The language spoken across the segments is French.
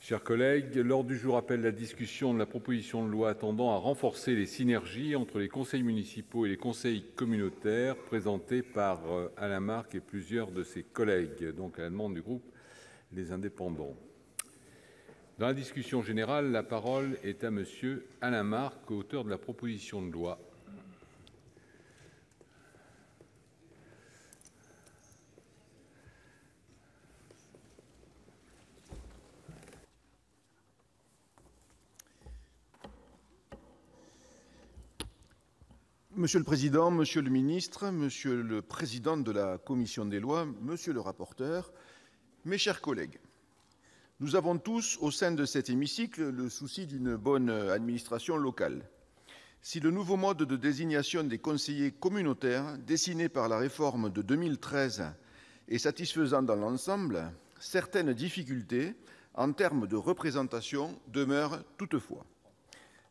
Chers collègues, l'ordre du jour appelle la discussion de la proposition de loi tendant à renforcer les synergies entre les conseils municipaux et les conseils communautaires, présentée par Alain Marc et plusieurs de ses collègues, donc à la demande du groupe Les Indépendants. Dans la discussion générale, la parole est à monsieur Alain Marc, auteur de la proposition de loi. Monsieur le Président, Monsieur le Ministre, Monsieur le Président de la Commission des lois, Monsieur le rapporteur, mes chers collègues, nous avons tous, au sein de cet hémicycle, le souci d'une bonne administration locale. Si le nouveau mode de désignation des conseillers communautaires, dessiné par la réforme de 2013, est satisfaisant dans l'ensemble, certaines difficultés en termes de représentation demeurent toutefois.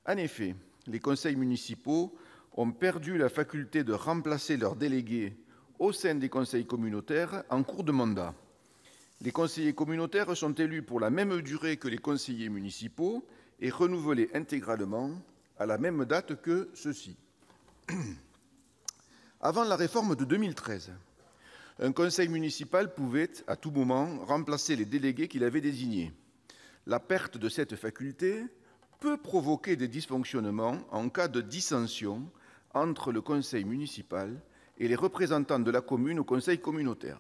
En effet, les conseils municipaux ont perdu la faculté de remplacer leurs délégués au sein des conseils communautaires en cours de mandat. Les conseillers communautaires sont élus pour la même durée que les conseillers municipaux et renouvelés intégralement à la même date que ceux-ci. Avant la réforme de 2013, un conseil municipal pouvait, à tout moment, remplacer les délégués qu'il avait désignés. La perte de cette faculté peut provoquer des dysfonctionnements en cas de dissension entre le conseil municipal et les représentants de la commune au conseil communautaire.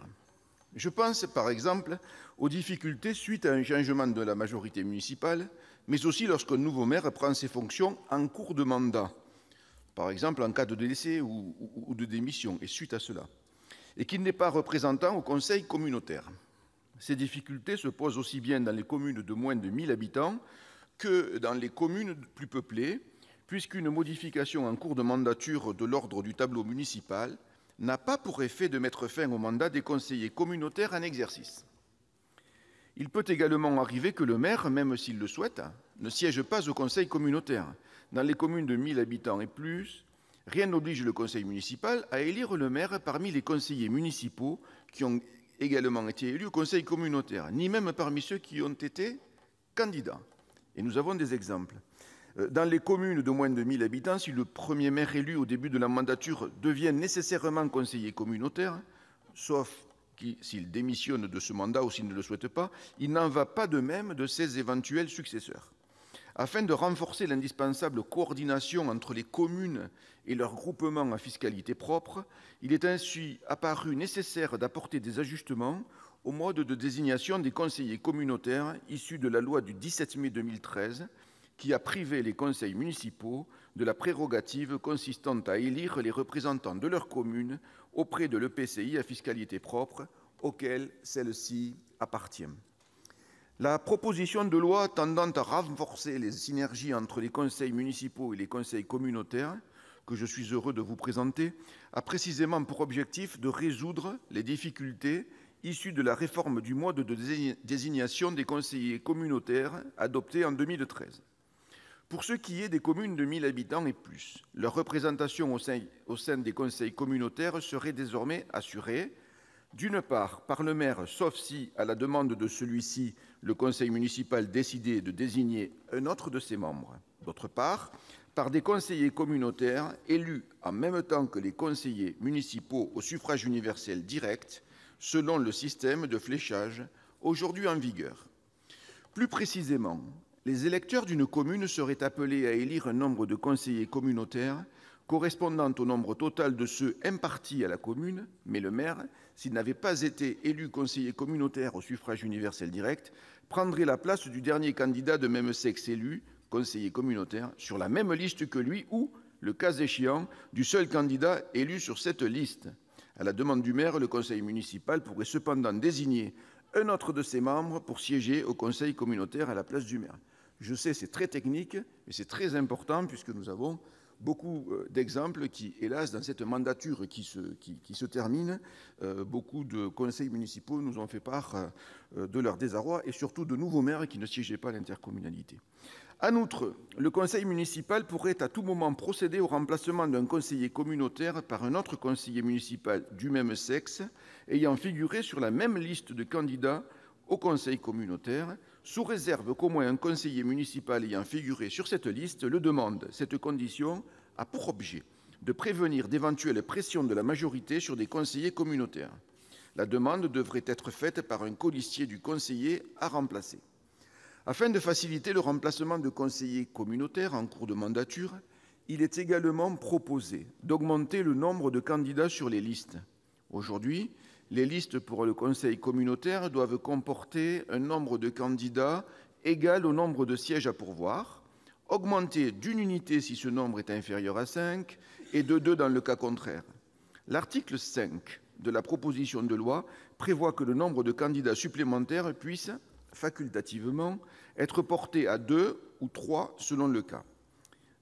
Je pense par exemple aux difficultés suite à un changement de la majorité municipale, mais aussi lorsqu'un nouveau maire prend ses fonctions en cours de mandat, par exemple en cas de décès ou de démission, et suite à cela, et qu'il n'est pas représentant au conseil communautaire. Ces difficultés se posent aussi bien dans les communes de moins de 1000 habitants que dans les communes plus peuplées, puisqu'une modification en cours de mandature de l'ordre du tableau municipal n'a pas pour effet de mettre fin au mandat des conseillers communautaires en exercice. Il peut également arriver que le maire, même s'il le souhaite, ne siège pas au conseil communautaire. Dans les communes de 1000 habitants et plus, rien n'oblige le conseil municipal à élire le maire parmi les conseillers municipaux qui ont également été élus au conseil communautaire, ni même parmi ceux qui ont été candidats. Et nous avons des exemples. Dans les communes de moins de 1000 habitants, si le premier maire élu au début de la mandature devient nécessairement conseiller communautaire, sauf s'il démissionne de ce mandat ou s'il ne le souhaite pas, il n'en va pas de même de ses éventuels successeurs. Afin de renforcer l'indispensable coordination entre les communes et leurs groupements à fiscalité propre, il est ainsi apparu nécessaire d'apporter des ajustements au mode de désignation des conseillers communautaires issus de la loi du 17 mai 2013, qui a privé les conseils municipaux de la prérogative consistant à élire les représentants de leur commune auprès de l'EPCI à fiscalité propre auquel celle-ci appartient. La proposition de loi tendant à renforcer les synergies entre les conseils municipaux et les conseils communautaires, que je suis heureux de vous présenter, a précisément pour objectif de résoudre les difficultés issues de la réforme du mode de désignation des conseillers communautaires adoptée en 2013. Pour ce qui est des communes de 1000 habitants et plus, leur représentation au sein des conseils communautaires serait désormais assurée, d'une part, par le maire, sauf si, à la demande de celui-ci, le conseil municipal décidait de désigner un autre de ses membres, d'autre part, par des conseillers communautaires élus en même temps que les conseillers municipaux au suffrage universel direct, selon le système de fléchage aujourd'hui en vigueur. Plus précisément, les électeurs d'une commune seraient appelés à élire un nombre de conseillers communautaires correspondant au nombre total de ceux impartis à la commune, mais le maire, s'il n'avait pas été élu conseiller communautaire au suffrage universel direct, prendrait la place du dernier candidat de même sexe élu, conseiller communautaire, sur la même liste que lui ou, le cas échéant, du seul candidat élu sur cette liste. À la demande du maire, le conseil municipal pourrait cependant désigner un autre de ses membres pour siéger au conseil communautaire à la place du maire. Je sais, c'est très technique, mais c'est très important puisque nous avons beaucoup d'exemples qui, hélas, dans cette mandature qui se termine, beaucoup de conseils municipaux nous ont fait part de leur désarroi et surtout de nouveaux maires qui ne siégeaient pas à l'intercommunalité. En outre, le conseil municipal pourrait à tout moment procéder au remplacement d'un conseiller communautaire par un autre conseiller municipal du même sexe ayant figuré sur la même liste de candidats au conseil communautaire, sous réserve qu'au moins un conseiller municipal ayant figuré sur cette liste le demande. Cette condition a pour objet de prévenir d'éventuelles pressions de la majorité sur des conseillers communautaires. La demande devrait être faite par un colistier du conseiller à remplacer. Afin de faciliter le remplacement de conseillers communautaires en cours de mandature, il est également proposé d'augmenter le nombre de candidats sur les listes. Aujourd'hui, les listes pour le conseil communautaire doivent comporter un nombre de candidats égal au nombre de sièges à pourvoir, augmenté d'une unité si ce nombre est inférieur à 5 et de 2 dans le cas contraire. L'article 5 de la proposition de loi prévoit que le nombre de candidats supplémentaires puisse, facultativement, être porté à 2 ou 3 selon le cas.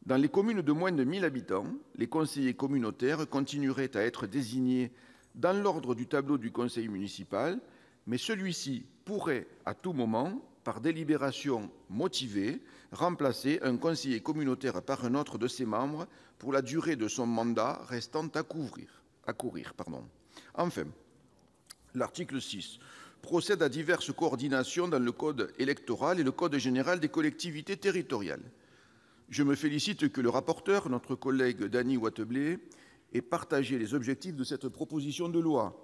Dans les communes de moins de 1 000 habitants, les conseillers communautaires continueraient à être désignés dans l'ordre du tableau du conseil municipal, mais celui-ci pourrait, à tout moment, par délibération motivée, remplacer un conseiller communautaire par un autre de ses membres pour la durée de son mandat restant à courir. Enfin, l'article 6 procède à diverses coordinations dans le code électoral et le code général des collectivités territoriales. Je me félicite que le rapporteur, notre collègue Dany Wattebled, ait partagé les objectifs de cette proposition de loi,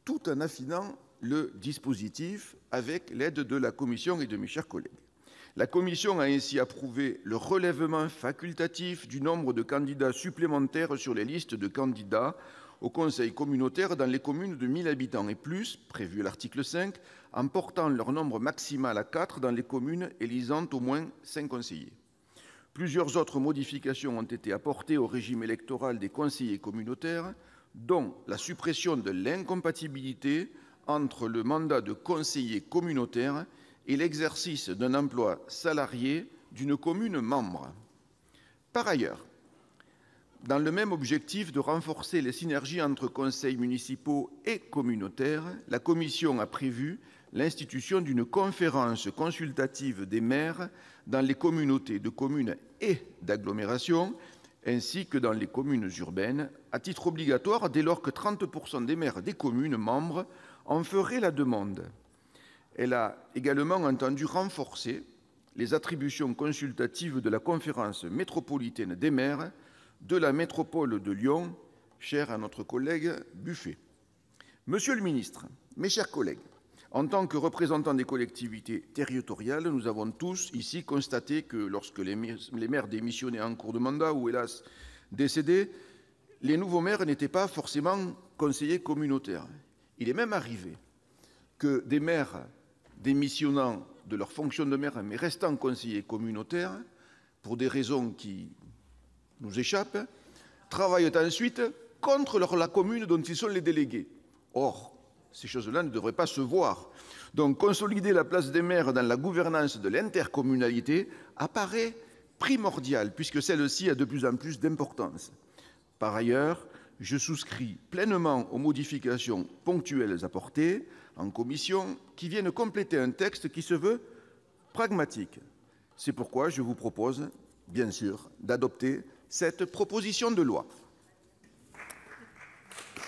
tout en affinant le dispositif avec l'aide de la commission et de mes chers collègues. La commission a ainsi approuvé le relèvement facultatif du nombre de candidats supplémentaires sur les listes de candidats au conseil communautaire dans les communes de 1 000 habitants et plus, prévu à l'article 5, en portant leur nombre maximal à 4 dans les communes élisant au moins 5 conseillers. Plusieurs autres modifications ont été apportées au régime électoral des conseillers communautaires, dont la suppression de l'incompatibilité entre le mandat de conseiller communautaire et l'exercice d'un emploi salarié d'une commune membre. Par ailleurs, dans le même objectif de renforcer les synergies entre conseils municipaux et communautaires, la Commission a prévu l'institution d'une conférence consultative des maires dans les communautés de communes et d'agglomération, ainsi que dans les communes urbaines, à titre obligatoire dès lors que 30% des maires des communes membres en feraient la demande. Elle a également entendu renforcer les attributions consultatives de la conférence métropolitaine des maires de la métropole de Lyon, chère à notre collègue Buffet. Monsieur le ministre, mes chers collègues, en tant que représentants des collectivités territoriales, nous avons tous ici constaté que lorsque les maires démissionnaient en cours de mandat ou, hélas, décédés, les nouveaux maires n'étaient pas forcément conseillers communautaires. Il est même arrivé que des maires démissionnant de leur fonction de maire mais restant conseillers communautaires, pour des raisons qui nous échappent, travaillent ensuite contre la commune dont ils sont les délégués. Or, ces choses-là ne devraient pas se voir. Donc, consolider la place des maires dans la gouvernance de l'intercommunalité apparaît primordial, puisque celle-ci a de plus en plus d'importance. Par ailleurs, je souscris pleinement aux modifications ponctuelles apportées en commission qui viennent compléter un texte qui se veut pragmatique. C'est pourquoi je vous propose, bien sûr, d'adopter cette proposition de loi.